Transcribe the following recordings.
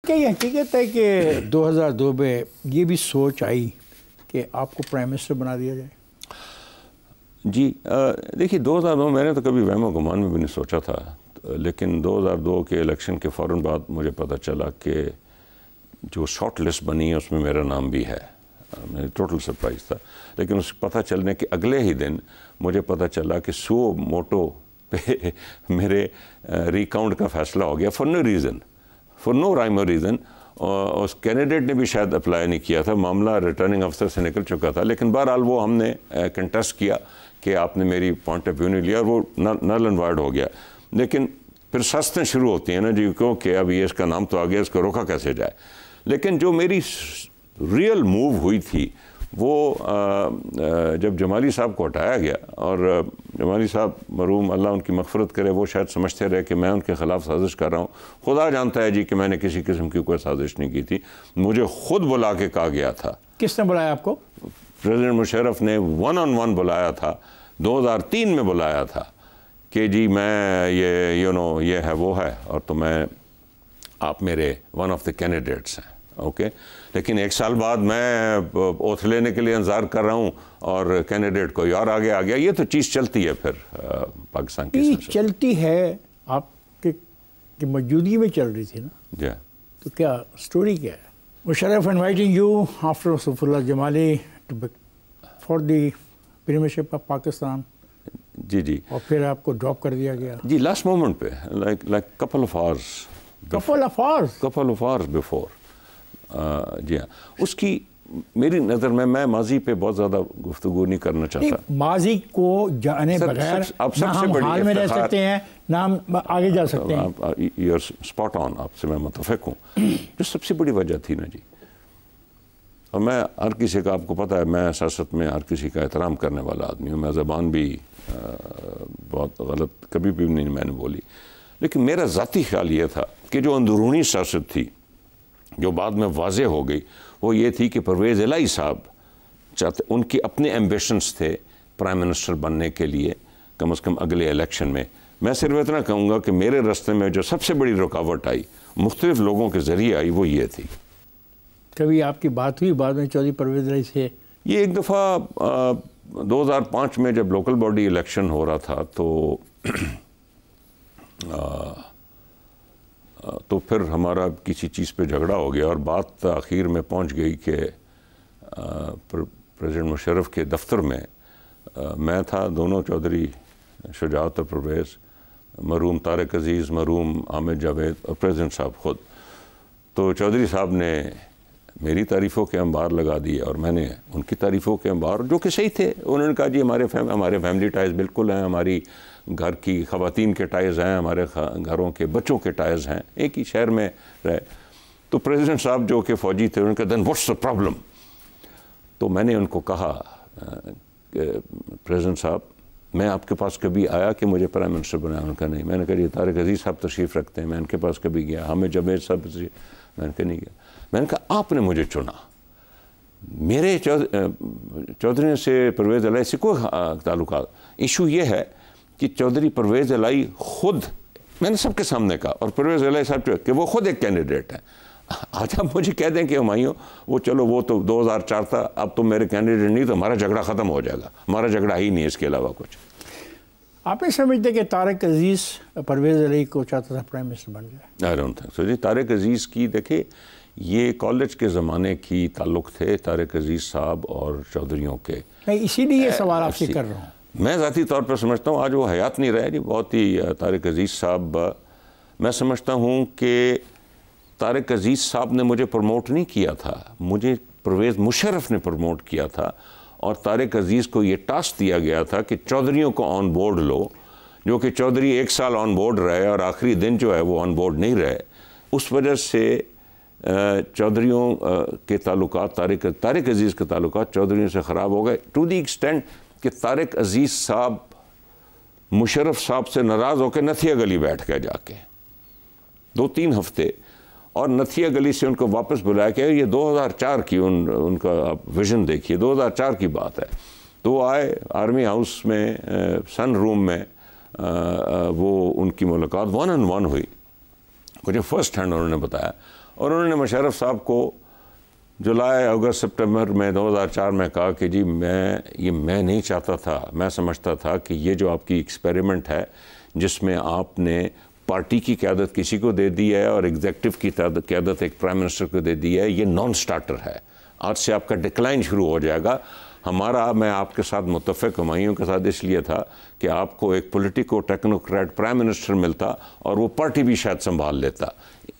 کیا یہ حقیقت ہے کہ 2002 میں یہ بھی سوچ آئی کہ آپ کو پرائم منسٹر بنا دیا جائے؟ جی دیکھیے 2002 میں نے تو کبھی وہم و گمان میں بھی نہیں سوچا تھا، لیکن 2002 کے الیکشن کے فوراً بعد مجھے پتہ چلا کہ جو شارٹ لسٹ بنی ہے اس میں میرا نام بھی ہے. میں ٹوٹل سرپرائز تھا، لیکن اس پتہ چلنے کے اگلے ہی دن مجھے پتہ چلا کہ سو موٹو پہ میرے ریکاؤنٹ کا فیصلہ ہو گیا for no reason, for no rhyme اور ریزن. اس کینڈیڈیٹ نے بھی شاید اپلائی نہیں کیا تھا، معاملہ ریٹرننگ افسر سے نکل چکا تھا، لیکن بہرحال وہ ہم نے کنٹیسٹ کیا کہ آپ نے میری پوائنٹ آف ویو نہیں لیا، اور وہ نل اینڈ وائڈ ہو گیا. لیکن پھر سستیں شروع ہوتی ہیں نا جی، کیونکہ اب یہ اس کا نام تو آ گیا، اس کو روکا کیسے جائے. لیکن جو میری ریئل موو ہوئی تھی وہ جب جمالی صاحب کو ہٹایا گیا، اور جمالی صاحب مرحوم اللہ ان کی مغفرت کرے، وہ شاید سمجھتے رہے کہ میں ان کے خلاف سازش کر رہا ہوں. خدا جانتا ہے جی کہ میں نے کسی قسم کی کوئی سازش نہیں کی تھی. مجھے خود بلا کے کہا گیا تھا. کس نے بلایا آپ کو؟ پریزیڈنٹ مشرف نے 1 on 1 بلایا تھا، 2003 میں بلایا تھا کہ جی میں یہ ہے وہ ہے، اور تو میں آپ میرے ون آف دا کینڈیڈیٹس ہیں. اوکے، لیکن 1 سال بعد میں اوتھ لینے کے لیے انتظار کر رہا ہوں اور کینڈیڈیٹ کوئی اور آگے آ گیا. یہ تو چیز چلتی ہے پھر پاکستان کی چلتی ہے، آپ کے موجودگی میں چل رہی تھی نا. جی. تو کیا سٹوری کیا ہے؟ Musharraf inviting you after Zafarullah Jamali for the premiership of Pakistan. جی جی. اور پھر آپ کو ڈراپ کر دیا گیا؟ جی لاسٹ مومنٹ پہ، like couple of hours before. جی ہاں، اس کی میری نظر میں ماضی پہ بہت زیادہ گفتگو نہیں کرنا چاہتا. ماضی کو جانے بغیر نہ ہم حال میں رہ سکتے ہیں نہ ہم آگے جا سکتے ہیں. یو آر اسپاٹ آن، آپ سے میں متفق ہوں. جو سب سے بڑی وجہ تھی نا جی، اور میں ہر کسی کا، آپ کو پتہ ہے میں سیاست میں ہر کسی کا احترام کرنے والا آدمی ہوں، میں زبان بھی بہت غلط کبھی بھی نہیں میں نے بولی، لیکن میرا ذاتی خیال یہ تھا کہ جو اندرونی سیاست تھی جو بعد میں واضح ہو گئی، وہ یہ تھی کہ پرویز الہی صاحب چاہتے، ان کے اپنے ایمبیشنز تھے پرائم منسٹر بننے کے لیے کم از کم اگلے الیکشن میں. میں صرف اتنا کہوں گا کہ میرے راستے میں جو سب سے بڑی رکاوٹ آئی مختلف لوگوں کے ذریعے آئی، وہ یہ تھی. کبھی آپ کی بات ہوئی بعد میں چودھری پرویز الہی سے؟ یہ ایک دفعہ 2005 میں جب لوکل باڈی الیکشن ہو رہا تھا تو پھر ہمارا کسی چیز پہ جھگڑا ہو گیا، اور بات آخر میں پہنچ گئی کہ پریزیڈنٹ مشرف کے دفتر میں میں تھا، دونوں چودھری شجاعت اور پرویز، مرحوم طارق عزیز، مرحوم حامد جاوید اور پریزیڈنٹ صاحب خود. تو چودھری صاحب نے میری تعریفوں کے انبار لگا دیے اور میں نے ان کی تعریفوں کے انبار، جو کہ صحیح تھے. انہوں نے کہا جی ہمارے فیملی ٹائز بالکل ہیں، ہماری گھر کی خواتین کے ٹائز ہیں، ہمارے گھروں کے بچوں کے ٹائز ہیں، ایک ہی شہر میں رہے. تو پریزیڈنٹ صاحب جو کہ فوجی تھے، انہوں نے کہا دین واٹس دا پرابلم. تو میں نے ان کو کہا کہ پریزیڈنٹ صاحب میں آپ کے پاس کبھی آیا کہ مجھے پرائم منسٹر بنایا؟ انہوں نے کہا نہیں. میں نے کہا جی طارق عزیز صاحب تشریف رکھتے ہیں، میں ان کے پاس کبھی گیا. حامد جاوید صاحب میں نے کہا نہیں گیا. میں نے کہا آپ نے مجھے چنا، میرے چودھری سے پرویز الہی سے کوئی تعلقات. ایشو یہ ہے کہ چودھری پرویز الہی خود، میں نے سب کے سامنے کہا، اور پرویز الہی صاحب کہ وہ خود ایک کینڈیڈیٹ ہیں. آج آپ مجھے کہہ دیں کہ ہمایوں وہ چلو وہ تو 2004 تھا، اب تو میرے کینڈیڈیٹ نہیں، تو ہمارا جھگڑا ختم ہو جائے گا. ہمارا جھگڑا ہی نہیں ہے اس کے علاوہ کچھ. آپ نہیں سمجھتے کہ طارق عزیز پرویز الہی کو چاہتا تھا پرائم منسٹر بن جائے؟ آئی ڈونٹ تھنک سو جی. طارق عزیز کی دیکھیں یہ کالج کے زمانے کی تعلق تھے طارق عزیز صاحب اور چودھریوں کے. میں اسی لیے یہ سوال آپ سے کر رہا ہوں. میں ذاتی طور پر سمجھتا ہوں آج وہ حیات نہیں رہے جی. بہت ہی طارق عزیز صاحب، میں سمجھتا ہوں کہ طارق عزیز صاحب نے مجھے پروموٹ نہیں کیا تھا، مجھے پرویز مشرف نے پروموٹ کیا تھا. اور طارق عزیز کو یہ ٹاسک دیا گیا تھا کہ چودھریوں کو آن بورڈ لو، جو کہ چودھری 1 سال آن بورڈ رہے اور آخری دن جو ہے وہ آن بورڈ نہیں رہے. اس وجہ سے چودھریوں کے تعلقات، طارق عزیز کے تعلقات چودھریوں سے خراب ہو گئے، ٹو دی ایکسٹینٹ کہ طارق عزیز صاحب مشرف صاحب سے ناراض ہو کے نتھیا گلی بیٹھ گئے جا کے 2-3 ہفتے، اور نتھیا گلی سے ان کو واپس بلایا کہ یہ 2004 کی ان کا آپ ویژن دیکھیے، 2004 کی بات ہے. تو وہ آئے آرمی ہاؤس میں سن روم میں، وہ ان کی ملاقات 1 on 1 ہوئی. مجھے فرسٹ ہینڈ انہوں نے بتایا، اور انہوں نے مشرف صاحب کو جولائی اگست سپٹمبر میں 2004 میں کہا کہ جی میں نہیں چاہتا تھا، میں سمجھتا تھا کہ یہ جو آپ کی ایکسپیریمنٹ ہے جس میں آپ نے پارٹی کی قیادت کسی کو دے دی ہے اور ایگزیکٹو کی قیادت ایک پرائم منسٹر کو دے دی ہے، یہ نان سٹارٹر ہے، آج سے آپ کا ڈکلائن شروع ہو جائے گا۔ میں آپ کے ساتھ متفق ہمایوں کے ساتھ اس لیے تھا کہ آپ کو ایک پولیٹیکو ٹیکنوکریٹ پرائم منسٹر ملتا اور وہ پارٹی بھی شاید سنبھال لیتا۔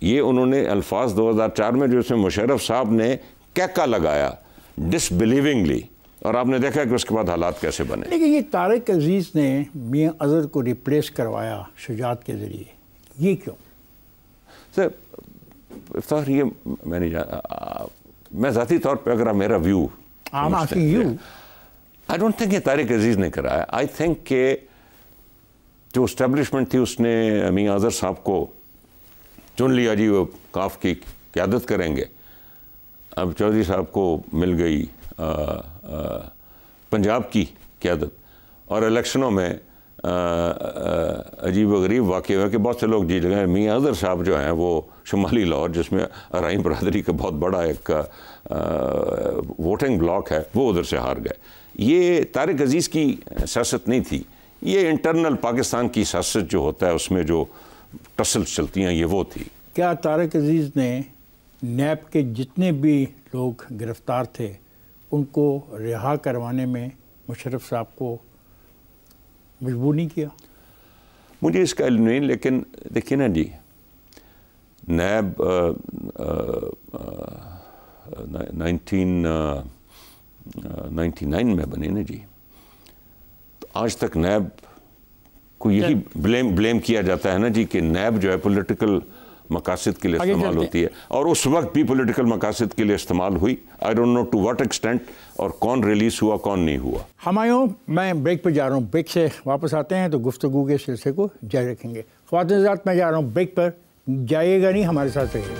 یہ انہوں نے الفاظ 2004 میں جو اس میں مشرف صاحب نے کیکا لگایا ڈس بلیونگلی، اور آپ نے دیکھا کہ اس کے بعد حالات کیسے بنے۔ لیکن یہ طارق عزیز نے میاں اظہر کو ریپلیس کروایا شجاعت کے ذریعے، یہ کیوں؟ سر یہ میں نہیں میں ذاتی طور پہ اگر میرا ویو I don't think یہ طارق عزیز نے کرایا۔ I think کہ جو اسٹیبلشمنٹ تھی اس نے میاں اظہر صاحب کو چن لیا، جی وہ کاف کی قیادت کریں گے۔ اب چودھری صاحب کو مل گئی پنجاب کی قیادت، اور الیکشنوں میں عجیب و غریب واقع ہوا کہ بہت سے لوگ جیت گئے۔ میاں اظہر صاحب جو ہیں وہ شمالی لاہور، جس میں ارائیں برادری کا بہت بڑا ایک ووٹنگ بلاک ہے، وہ ادھر سے ہار گئے۔ یہ طارق عزیز کی سیاست نہیں تھی، یہ انٹرنل پاکستان کی سیاست جو ہوتا ہے اس میں جو ٹسلز چلتی ہیں یہ وہ تھی۔ کیا طارق عزیز نے نیب کے جتنے بھی لوگ گرفتار تھے ان کو رہا کروانے میں مشرف صاحب کو مجبور نہیں کیا؟ مجھے اس کا علم نہیں، لیکن دیکھیے نا جی، نیب 1999 میں بنی نا جی، تو آج تک نیب کو یہی بلیم کیا جاتا ہے نا جی کہ نیب جو ہے پولیٹیکل مقاصد کے لیے استعمال ہوتی ہے، اور اس وقت بھی پولیٹیکل مقاصد کے لیے استعمال ہوئی۔ I don't know to what extent، اور کون ریلیز ہوا کون نہیں ہوا۔ ہمایوں میں بریک پہ جا رہا ہوں، بریک سے واپس آتے ہیں تو گفتگو کے سلسلے کو جاری رکھیں گے۔ خواتین حضرات میں جا رہا ہوں بریک پر، جائیے گا نہیں، ہمارے ساتھ رہیے۔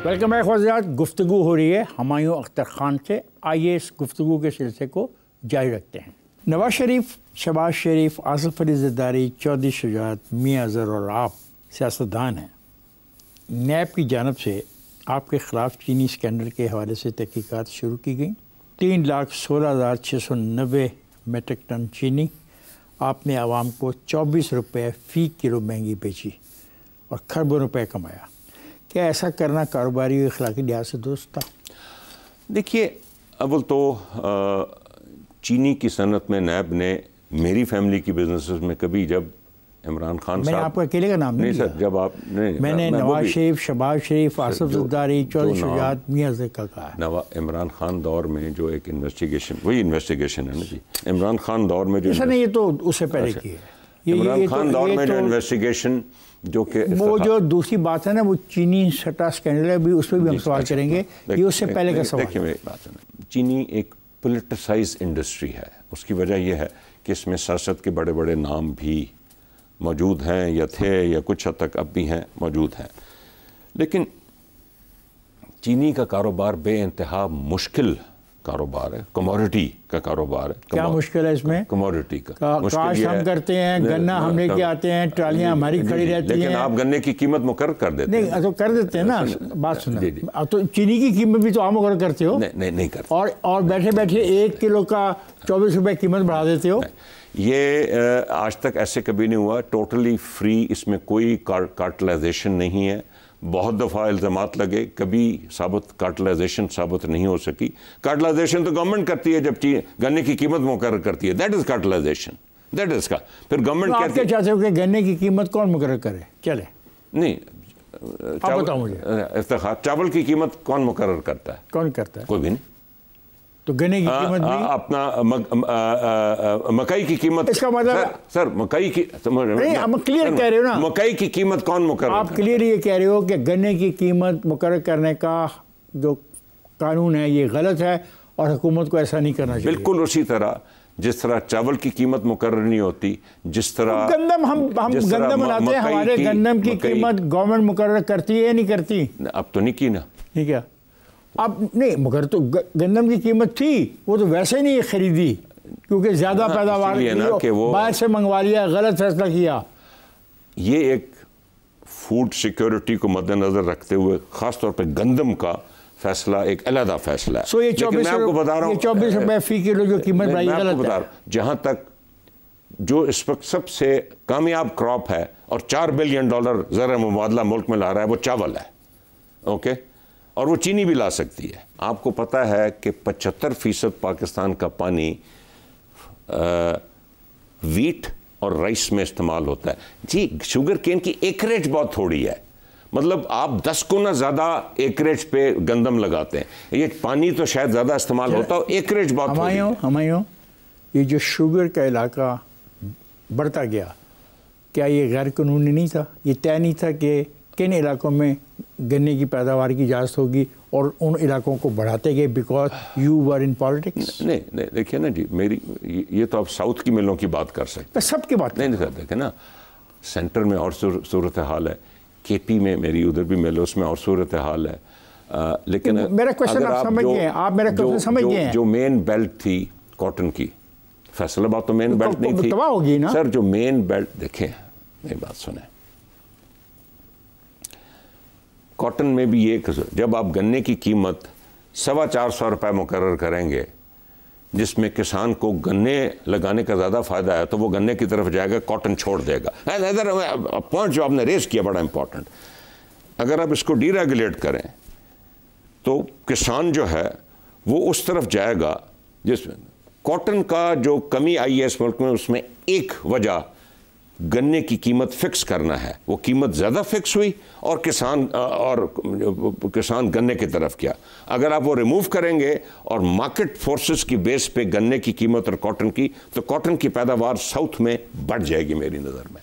ویلکم بیک خواتین حضرات، گفتگو ہو رہی ہے ہمایوں اختر خان سے۔ آئیے اس گفتگو کے سلسلے کو جاری رکھتے ہیں۔ نواز شریف، شہباز شریف، آصف علی زرداری، چودھری شجاعت، میاں اظہر اور آپ سیاستدان ہیں۔ نیب کی جانب سے آپ کے خلاف چینی اسکینڈل کے حوالے سے تحقیقات شروع کی گئیں۔ 3,16,690 میٹرک ٹن چینی آپ نے عوام کو 24 روپے فی کلو مہنگی بیچی اور کھربوں روپے کمایا۔ کیا ایسا کرنا کاروباری و اخلاقی لحاظ سے درست تھا؟ دیکھیے، اول تو چینی کی صنعت میں نیب نے میری فیملی کی بزنسز میں کبھی، جب عمران خان صاحب، میں نے آپ کو اکیلے کا نام نہیں سر، جب آپ میں نے نواز شریف، شہباز شریف، آصف زرداری، چودھری شجاعت، میاں اظہر کا کہا ہے۔ عمران خان دور میں جو ایک انویسٹیگیشن، وہی انویسٹیگیشن ہے نا جی، عمران خان دور میں جو یہ تو اس سے پہلے کی ہے۔ عمران خان دور میں جو انویسٹیگیشن جو کہ وہ جو دوسری بات ہے نا، وہ چینی سٹا اسکینڈل ہے، اس پہ بھی ہم سوال کریں گے، یہ اس سے پہلے کا سوال ہے۔ دیکھیے میری بات ہے، چینی ایک پولیٹیسائز انڈسٹری ہے۔ اس کی وجہ یہ ہے کہ اس میں سیاست کے بڑے بڑے نام بھی موجود ہیں، یا تھے، یا کچھ حد تک اب بھی ہیں، موجود ہیں۔ لیکن چینی کا کاروبار بے انتہا مشکل کاروبار ہے، کموڈٹی کا کاروبار ہے۔ کیا مشکل ہے اس میں؟ کموڈٹی کا کاشت ہم کرتے ہیں، گنا ہم لے کے آتے ہیں، ٹرالیاں ہماری کھڑی رہتی ہیں، لیکن آپ گنے کی قیمت مقرر کر دیتے ہیں۔ نہیں تو کر دیتے ہیں نا، بات سنیں، تو چینی کی قیمت بھی تو آپ مقرر کرتے ہو؟ نہیں کرتے، اور بیٹھے بیٹھے 1 کلو کا 24 روپے قیمت بڑھا دیتے ہو۔ یہ آج تک ایسے کبھی نہیں ہوا، ٹوٹلی فری، اس میں کوئی کارٹلائزیشن نہیں ہے۔ بہت دفعہ الزامات لگے، کبھی کارٹلائزیشن ثابت نہیں ہو سکی۔ کارٹلائزیشن تو گورنمنٹ کرتی ہے جب گنے کی قیمت مقرر کرتی ہے، that is cartelisation, that is کا۔ پھر گورنمنٹ آپ کیا چاہتے ہو کہ گنے کی قیمت کون مقرر کرے؟ چلے نہیں، آپ بتاؤ مجھے، افتخار، چاول کی قیمت کون مقرر کرتا ہے؟ کون کرتا ہے؟ کوئی بھی نہیں۔ تو گنے کی قیمت بھی، اپنا مکئی کی قیمت، اس کا مطلب سر مکئی کی، نہیں آپ کلیئر کہہ رہے ہو نا، مکئی کی قیمت کون مقرر؟ آپ کلیئر یہ کہہ رہے ہو کہ گنے کی قیمت مقرر کرنے کا جو قانون ہے یہ غلط ہے اور حکومت کو ایسا نہیں کرنا چاہیے۔ بالکل اسی طرح جس طرح چاول کی قیمت مقرر نہیں ہوتی، جس طرح گندم، ہم گندم بناتے ہیں، ہمارے گندم کی قیمت گورنمنٹ مقرر کرتی ہے یا نہیں کرتی؟ اب تو نہیں کی نا، ٹھیک ہے، اب نہیں، مگر تو گندم کی قیمت تھی، وہ تو ویسے نہیں خریدی کیونکہ زیادہ پیداوار باہر سے منگوا لیا، غلط فیصلہ کیا۔ یہ ایک فوڈ سیکیورٹی کو مد نظر رکھتے ہوئے خاص طور پہ گندم کا فیصلہ ایک علیحدہ فیصلہ ہے. سو یہ 24 روپے فی کلو جو قیمت بڑھائی غلط ہے. جہاں تک جو اس وقت سب سے کامیاب کراپ ہے اور $4 بلین زرعی مبادلہ ملک میں لا رہا ہے وہ چاول ہے. اوکے, اور وہ چینی بھی لا سکتی ہے. آپ کو پتہ ہے کہ 75% پاکستان کا پانی ویٹ اور رائس میں استعمال ہوتا ہے. جی شوگر کین کی ایکریج بہت تھوڑی ہے, مطلب آپ 10 گنا زیادہ ایکریج پہ گندم لگاتے ہیں. یہ پانی تو شاید زیادہ استعمال ہوتا ہو, ایکریج بہت تھوڑی ہے. ہمایوں یہ جو شوگر کا علاقہ بڑھتا گیا, کیا یہ غیر قانونی نہیں تھا؟ یہ طے نہیں تھا کہ کن علاقوں میں گنے کی پیداوار کی اجازت ہوگی اور ان علاقوں کو بڑھاتے گئے because you were in politics? نہیں دیکھیے نا جی, میری یہ تو آپ ساؤتھ کی ملوں کی بات کر سکتے ہیں, سب کی بات نہیں کر دیکھیں نا. سینٹر میں اور صورتحال ہے, کے پی میں میری ادھر بھی مل اس میں اور صورتحال ہے. لیکن میرا کوشچن آپ سمجھ گئے ہیں, آپ میرا کوشچن سمجھ گئے ہیں. جو مین بیلٹ تھی کاٹن کی, فیصل آباد تو مین بیلٹ نہیں تھی تباہ ہوگی نا سر. جو مین بیلٹ, دیکھیں میری بات سنیں, کاٹن میں بھی یہ جب آپ گنے کی قیمت 450 روپے مقرر کریں گے جس میں کسان کو گنے لگانے کا زیادہ فائدہ ہے تو وہ گنے کی طرف جائے گا, کاٹن چھوڑ دے گا. پوائنٹ جو آپ نے ریز کیا بڑا امپورٹنٹ, اگر آپ اس کو ڈی ریگولیٹ کریں تو کسان جو ہے وہ اس طرف جائے گا. جس میں کاٹن کا جو کمی آئی ہے اس ملک میں, اس میں ایک وجہ گنے کی قیمت فکس کرنا ہے. وہ قیمت زیادہ فکس ہوئی اور کسان گنے کی طرف کیا. اگر آپ وہ ریموو کریں گے اور مارکیٹ فورسز کی بیس پہ گنے کی قیمت اور کاٹن کی, تو کاٹن کی پیداوار ساؤتھ میں بڑھ جائے گی میری نظر میں.